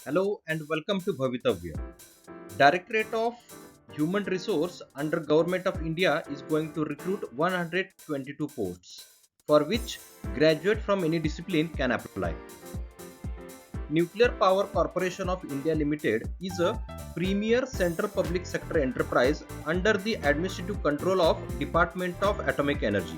Hello and welcome to Bhavitavya. Directorate of Human Resource under Government of India is going to recruit 122 posts for which graduate from any discipline can apply. Nuclear Power Corporation of India Limited is a premier central public sector enterprise under the administrative control of Department of Atomic Energy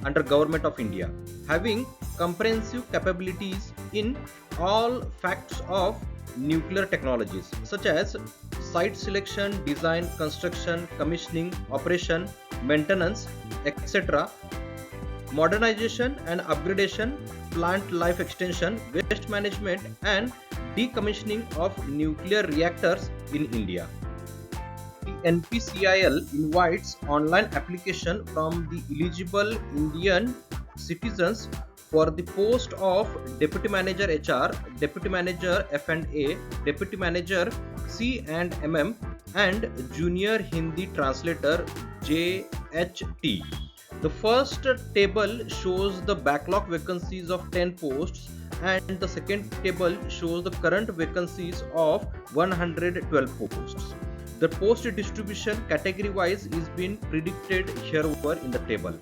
under Government of India, having comprehensive capabilities in all facets of nuclear technologies such as site selection, design, construction, commissioning, operation, maintenance, etc., modernization and upgradation, plant life extension, waste management, and decommissioning of nuclear reactors in India. The NPCIL invites online application from the eligible Indian citizens for the post of Deputy Manager HR, Deputy Manager F&A, Deputy Manager C&MM, and Junior Hindi Translator JHT. The first table shows the backlog vacancies of 10 posts and the second table shows the current vacancies of 112 posts. The post distribution category wise is being predicted here over in the table.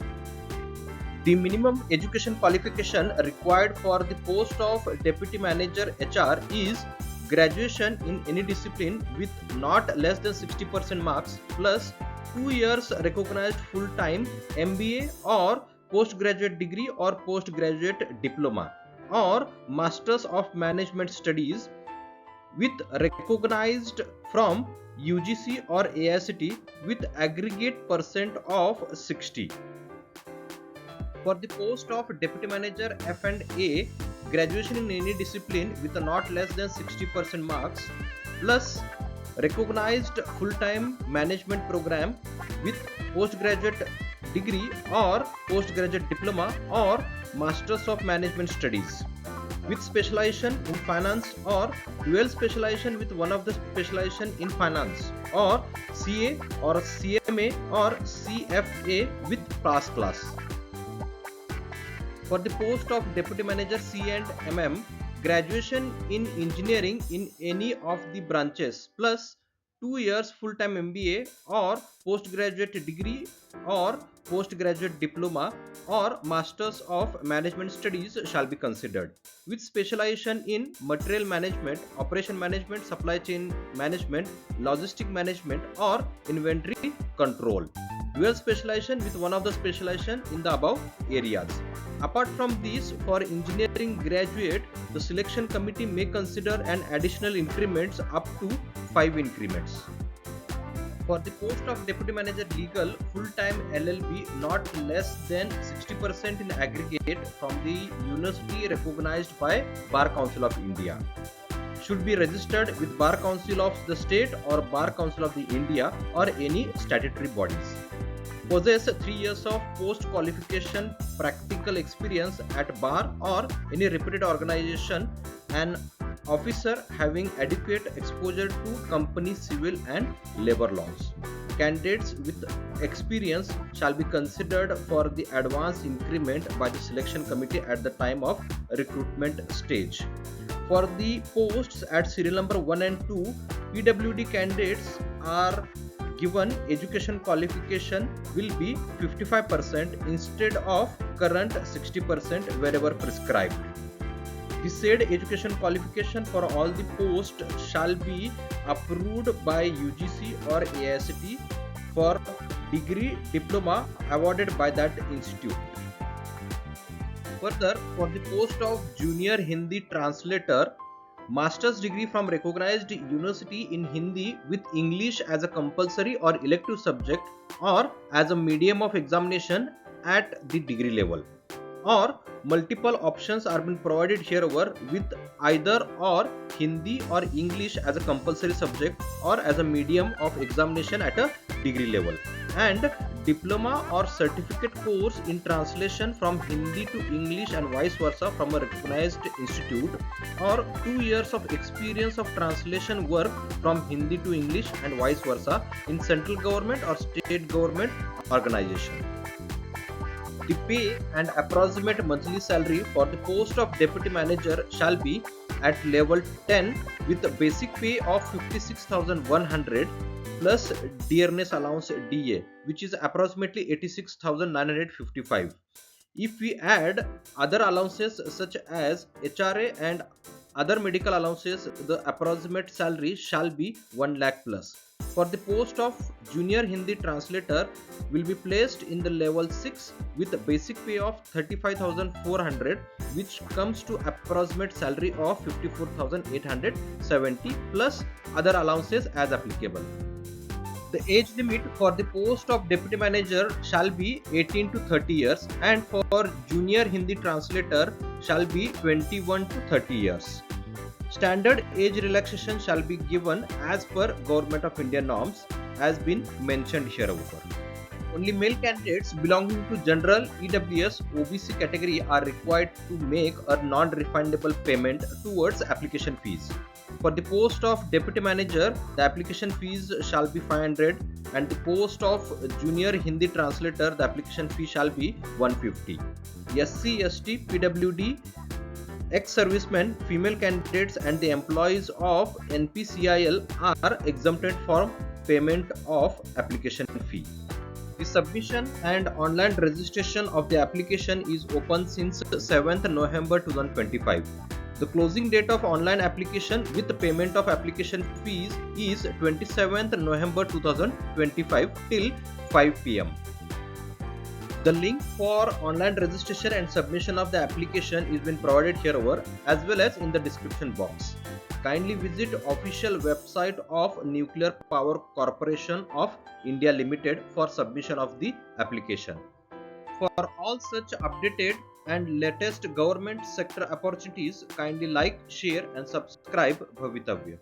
The minimum education qualification required for the post of Deputy Manager HR is graduation in any discipline with not less than 60% marks plus 2 years recognized full-time MBA or postgraduate degree or postgraduate diploma or Masters of Management Studies with recognized from UGC or AICTE with aggregate percent of 60. For the post of Deputy Manager F&A, graduation in any discipline with not less than 60% marks plus recognized full-time management program with postgraduate degree or postgraduate diploma or Masters of Management Studies with specialization in finance or dual specialization with one of the specialization in finance or CA or CMA or CFA with pass class. For the post of Deputy Manager C&MM, graduation in engineering in any of the branches plus 2 years full-time MBA or postgraduate degree or postgraduate diploma or Masters of Management Studies shall be considered with specialization in material management, operation management, supply chain management, logistic management or inventory control. Dual specialization with one of the specialization in the above areas. Apart from these, for engineering graduate, the selection committee may consider an additional increments up to 5 increments. For the post of Deputy Manager Legal, full-time LLB not less than 60% in aggregate from the university recognized by Bar Council of India. Should be registered with Bar Council of the state or Bar Council of the India or any statutory bodies. Possess 3 years of post-qualification practical experience at bar or any reputed organization. An officer having adequate exposure to company civil and labor laws. Candidates with experience shall be considered for the advance increment by the selection committee at the time of recruitment stage. For the posts at serial number 1 and 2, PWD candidates are given education qualification will be 55% instead of current 60% wherever prescribed. The said education qualification for all the posts shall be approved by UGC or AICTE for degree diploma awarded by that institute. Further, for the post of Junior Hindi Translator, Master's degree from recognized university in Hindi with English as a compulsory or elective subject or as a medium of examination at the degree level. Or multiple options are being provided here over with either or Hindi or English as a compulsory subject or as a medium of examination at a degree level, and diploma or certificate course in translation from Hindi to English and vice versa from a recognized institute, or 2 years of experience of translation work from Hindi to English and vice versa in central government or state government organization. The pay and approximate monthly salary for the post of deputy manager shall be at level 10 with a basic pay of 56,100 plus dearness allowance DA, which is approximately 86,955. If we add other allowances such as HRA and other medical allowances, the approximate salary shall be 1 lakh plus. For the post of junior Hindi translator will be placed in the level 6 with a basic pay of 35,400, which comes to approximate salary of 54,870 plus other allowances as applicable. The age limit for the post of deputy manager shall be 18 to 30 years, and for junior Hindi translator shall be 21 to 30 years. Standard age relaxation shall be given as per Government of India norms as been mentioned hereover. Only male candidates belonging to general EWS OBC category are required to make a non-refundable payment towards application fees. For the post of deputy manager, the application fees shall be 500, and the post of junior Hindi translator, the application fee shall be 150. SC, ST, PWD, ex-servicemen, female candidates and the employees of NPCIL are exempted from payment of application fee. The submission and online registration of the application is open since 7th November 2025. The closing date of online application with the payment of application fees is 27th November 2025 till 5 pm. The link for online registration and submission of the application is been provided hereover as well as in the description box. Kindly visit official website of Nuclear Power Corporation of India Limited for submission of the application. For all such updated and latest government sector opportunities, kindly like, share and subscribe Bhavitavya.